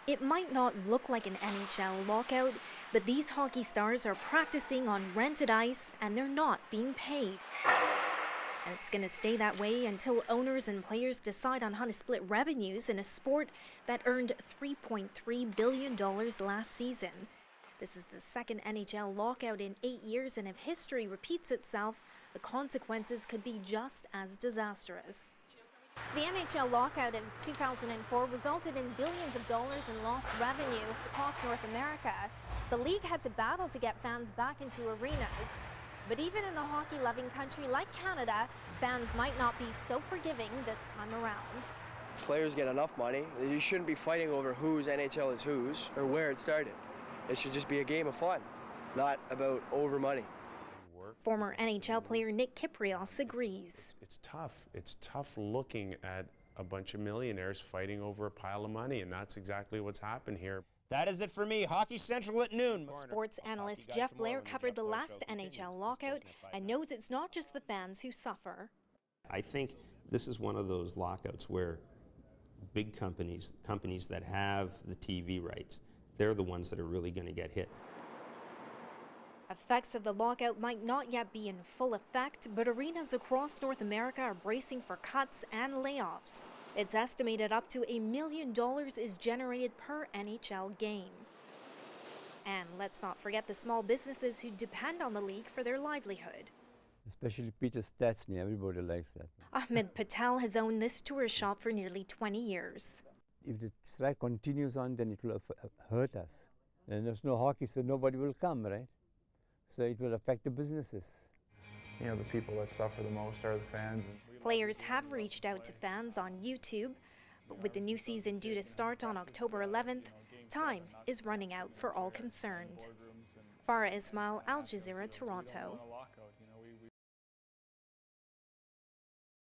It might not look like an NHL lockout, but these hockey stars are practicing on rented ice and they're not being paid. And it's going to stay that way until owners and players decide on how to split revenues in a sport that earned $3.3 billion last season. This is the second NHL lockout in 8 years, and if history repeats itself, the consequences could be just as disastrous. The NHL lockout in 2004 resulted in billions of dollars in lost revenue across North America. The league had to battle to get fans back into arenas. But even in a hockey-loving country like Canada, fans might not be so forgiving this time around. Players get enough money. You shouldn't be fighting over whose NHL is whose or where it started. It should just be a game of fun, not about over money. Former NHL player Nick Kyprios agrees. It's tough. It's tough looking at a bunch of millionaires fighting over a pile of money, and that's exactly what's happened here. That is it for me. Hockey Central at noon. Sports analyst Jeff Blair covered the last NHL lockout and knows it's not just the fans who suffer. I think this is one of those lockouts where big companies that have the TV rights, they're the ones that are really going to get hit. Effects of the lockout might not yet be in full effect, but arenas across North America are bracing for cuts and layoffs. It's estimated up to $1 million is generated per NHL game. And let's not forget the small businesses who depend on the league for their livelihood. Especially Peter Stastny, everybody likes that. Ahmed Patel has owned this tourist shop for nearly 20 years. If the strike continues on, then it will hurt us. And there's no hockey, so nobody will come, right? So it will affect the businesses. You know, the people that suffer the most are the fans. Players have reached out to fans on YouTube, but with the new season due to start on October 11th, time is running out for all concerned. Farah Ismail, Al Jazeera, Toronto.